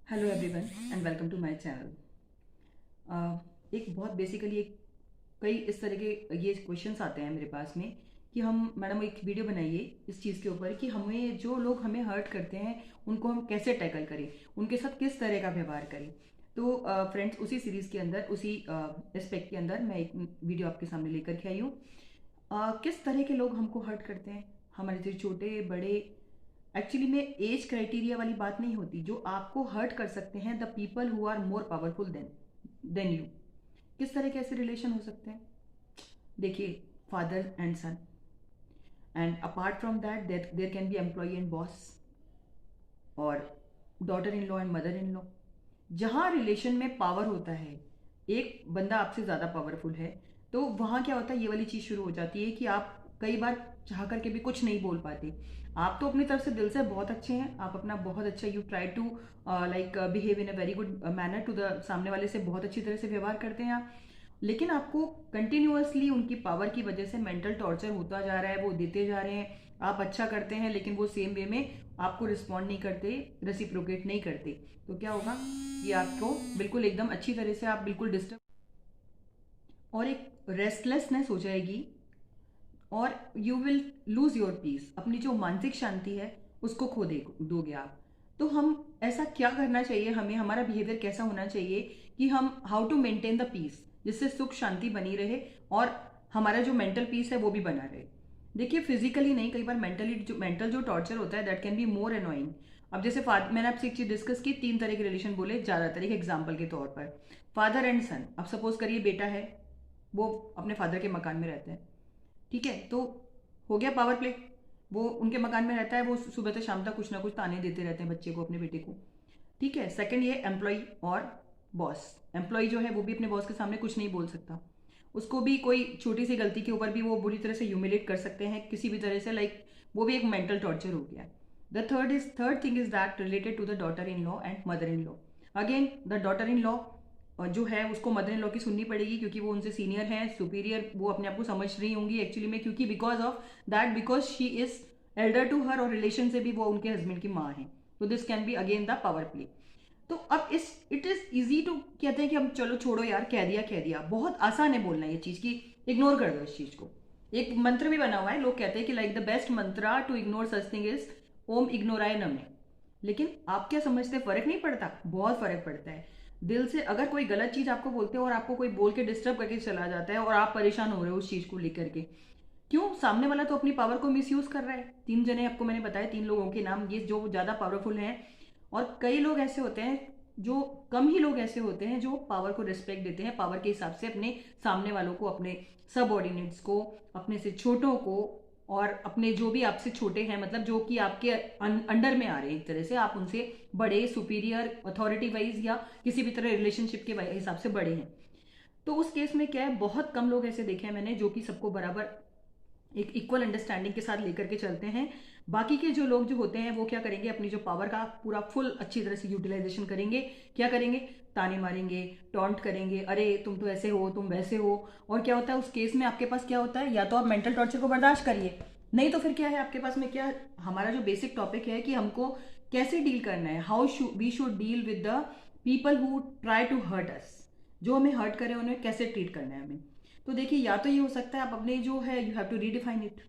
Hello everyone and welcome to my channel. एक बहुत basically एक कई इस तरह के ये क्वेश्चंस आते हैं मेरे पास में कि हम मैडम एक वीडियो बनाइए इस चीज़ के ऊपर कि हमें जो लोग हमें हर्ट करते हैं उनको हम कैसे टैकल करें, उनके साथ किस तरह का व्यवहार करें। तो फ्रेंड्स, उसी सीरीज़ के अंदर उसी एस्पेक्ट के अंदर मैं एक वीडियो आपके सामने लेकर के आई हूँ। किस तरह के लोग हमको हर्ट करते हैं, हमारे से छोटे बड़े। एक्चुअली में एज क्राइटेरिया वाली बात नहीं होती। जो आपको हर्ट कर सकते हैं, the people who are more powerful than you. किस तरह के ऐसे रिलेशन हो सकते हैं? देखिए, father and son, and apart from that there can be employ and boss, और daughter in law and mother in law. जहाँ रिलेशन में पावर होता है, एक बंदा आपसे ज़्यादा पावरफुल है, तो वहाँ क्या होता है, ये वाली चीज़ शुरू हो जाती है कि आप कई बार चाह करके भी कुछ नहीं बोल पाते। आप तो अपनी तरफ से दिल से बहुत अच्छे हैं, आप अपना बहुत अच्छा you try to like behave in a very good manner to the सामने वाले से, बहुत अच्छी तरह से व्यवहार करते हैं आप। लेकिन आपको कंटिन्यूअसली उनकी पावर की वजह से मेंटल टॉर्चर होता जा रहा है, वो देते जा रहे हैं। आप अच्छा करते हैं लेकिन वो सेम वे में आपको रिस्पॉन्ड नहीं करते, रेसिप्रोकेट नहीं करते। तो क्या होगा कि आपको बिल्कुल एकदम अच्छी तरह से आप बिल्कुल डिस्टर्ब और एक रेस्टलेसनेस हो जाएगी, और you will lose your peace. अपनी जो मानसिक शांति है उसको खो दे दोगे आप। तो हम ऐसा क्या करना चाहिए, हमें हमारा बिहेवियर कैसा होना चाहिए कि हम how to maintain the peace, जिससे सुख शांति बनी रहे और हमारा जो मेंटल पीस है वो भी बना रहे। देखिए, फिजिकली नहीं, कई बार मेंटल जो टॉर्चर होता है that can be more annoying. अब जैसे मैंने आपसे एक चीज डिस्कस की, तीन तरह के रिलेशन बोले ज्यादातर, एक एग्जाम्पल के तौर पर फादर एंड सन। अब सपोज करिए बेटा है, वो अपने फादर के मकान में रहते हैं, ठीक है? तो हो गया पावर प्ले। वो उनके मकान में रहता है, वो सुबह से शाम तक कुछ ना कुछ ताने देते रहते हैं बच्चे को, अपने बेटे को, ठीक है? सेकंड, ये एम्प्लॉय और बॉस। एम्प्लॉय जो है वो भी अपने बॉस के सामने कुछ नहीं बोल सकता, उसको भी कोई छोटी सी गलती के ऊपर भी वो बुरी तरह से ह्यूमिलेट कर सकते हैं किसी भी तरह से, लाइक वो भी एक मेंटल टॉर्चर हो गया। The third thing is that related to the daughter in law and mother in law. Again, the daughter in law जो है उसको मदर इन लॉ की सुननी पड़ेगी, क्योंकि वो उनसे सीनियर हैं, सुपीरियर वो अपने आप को समझ रही होंगी एक्चुअली में, क्योंकि because of that, because she is elder to her, और रिलेशन से भी वो उनके हस्बैंड की माँ है। तो this can be again the power play. तो अब इस इट इज इजी टू, कहते हैं कि हम चलो छोड़ो यार, कह दिया, बहुत आसान है बोलना ये चीज की इग्नोर कर दो इस चीज को। एक मंत्र भी बना हुआ है, लोग कहते हैं कि like the best mantra to ignore such thing is Om इग्नोराय नमे। लेकिन आप क्या समझते, फर्क नहीं पड़ता? बहुत फर्क पड़ता है। दिल से अगर कोई गलत चीज आपको बोलते हो और आपको कोई बोल के डिस्टर्ब करके चला जाता है और आप परेशान हो रहे हो उस चीज को लेकर के, क्यों? सामने वाला तो अपनी पावर को मिसयूज कर रहा है। तीन जने आपको मैंने बताया, तीन लोगों के नाम, ये जो ज्यादा पावरफुल हैं। और कई लोग ऐसे होते हैं, जो कम ही लोग ऐसे होते हैं जो पावर को रिस्पेक्ट देते हैं, पावर के हिसाब से अपने सामने वालों को, अपने सबऑर्डिनेट्स को, अपने से छोटों को, और अपने जो भी आपसे छोटे हैं, मतलब जो कि आपके अंडर में आ रहे हैं, एक तरह से आप उनसे बड़े, सुपीरियर, अथॉरिटी वाइज या किसी भी तरह रिलेशनशिप के हिसाब से बड़े हैं। तो उस केस में क्या है, बहुत कम लोग ऐसे देखे हैं मैंने जो कि सबको बराबर एक इक्वल अंडरस्टैंडिंग के साथ लेकर के चलते हैं। बाकी के जो लोग जो होते हैं वो क्या करेंगे, अपनी जो पावर का पूरा फुल अच्छी तरह से यूटिलाइजेशन करेंगे। क्या करेंगे? ताने मारेंगे, टॉन्ट करेंगे, अरे तुम तो ऐसे हो, तुम वैसे हो। और क्या होता है उस केस में, आपके पास क्या होता है, या तो आप मेंटल टॉर्चर को बर्दाश्त करिए, नहीं तो फिर क्या है आपके पास में, क्या हमारा जो बेसिक टॉपिक है कि हमको कैसे डील करना है, how we should deal with the people who try to hurt us. जो हमें हर्ट करें उन्हें कैसे ट्रीट करना है हमें। तो देखिए, या तो ये हो सकता है आप अपने जो है you have to redefine it.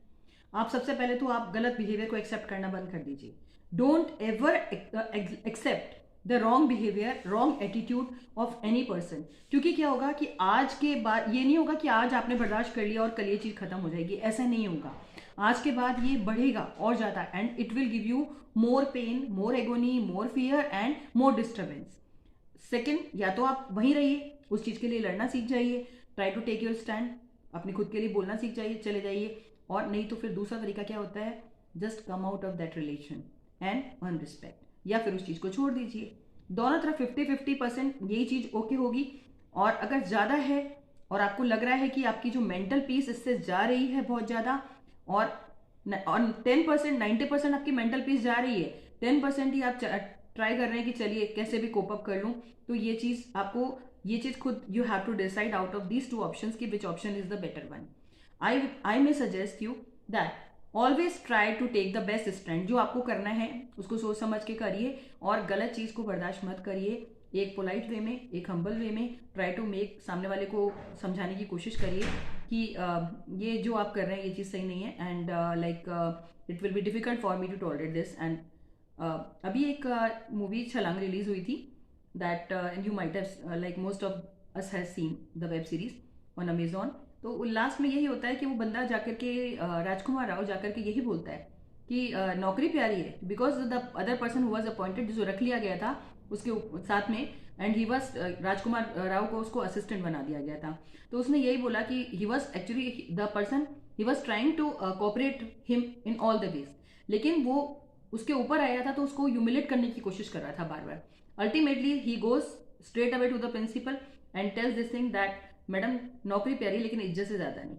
आप सबसे पहले तो आप गलत बिहेवियर को एक्सेप्ट करना बंद कर दीजिए। Don't ever accept the wrong behaviour, wrong attitude of any person. क्योंकि क्या होगा कि आज के बाद ये नहीं होगा कि आज आपने बर्दाश्त कर लिया और कल ये चीज खत्म हो जाएगी, ऐसा नहीं होगा। आज के बाद ये बढ़ेगा और ज्यादा, and it will give you more pen, more agony, more fear and more disturbance. Second, या तो आप वहीं रहिए, उस चीज के लिए लड़ना सीख जाइए, try to take your stand, अपने खुद के लिए बोलना सीख जाइए, चले जाइए। और नहीं तो फिर दूसरा तरीका क्या होता है, just come out of that relation and earn respect, या फिर उस चीज को छोड़ दीजिए। दोनों तरफ 50-50% यही चीज ओके होगी। और अगर ज्यादा है और आपको लग रहा है कि आपकी जो मेंटल पीस इससे जा रही है बहुत ज्यादा, और 10%, 90% आपकी मेंटल पीस जा रही है, 10% ही आप ट्राई कर रहे हैं कि चलिए कैसे भी कोप अप कर लूं, तो ये चीज आपको, ये चीज खुद you have to decide out of these two options कि which option is the better one. I may suggest you that always try to take the best stand. जो आपको करना है उसको सोच समझ के करिए और गलत चीज़ को बर्दाश्त मत करिए। एक पोलाइट वे में, एक हम्बल वे में ट्राई टू मेक, सामने वाले को समझाने की कोशिश करिए कि ये जो आप कर रहे हैं ये चीज़ सही नहीं है, and like it will be difficult for me to tolerate this. And अभी एक मूवी छलांग रिलीज हुई थी, that you might have like most of us has seen the web series on Amazon. तो लास्ट में यही होता है कि वो बंदा जाकर के राजकुमार राव जाकर के यही बोलता है कि नौकरी प्यारी है, because the other person who was appointed, जो रख लिया गया था उसके साथ में, एंड ही वाज, राजकुमार राव को उसको असिस्टेंट बना दिया गया था। तो उसने यही बोला कि he was actually the person, he was trying to cooperate him in all the ways, लेकिन वो उसके ऊपर आया था तो उसको ह्यूमिलेट करने की कोशिश कर रहा था बार बार। Ultimately he goes straight away to the principal and tells this thing that madam नौकरी प्यारी लेकिन इज्जत से ज़्यादा नहीं।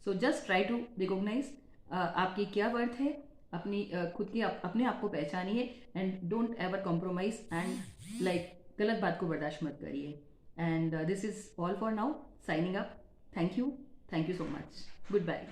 So just try to recognise आपकी क्या वर्थ है, अपनी खुद की अपने आप को पहचानिए, and don't ever compromise, and like गलत बात को बर्दाश्त मत करिए। And this is all for now, signing up. Thank you so much, good bye.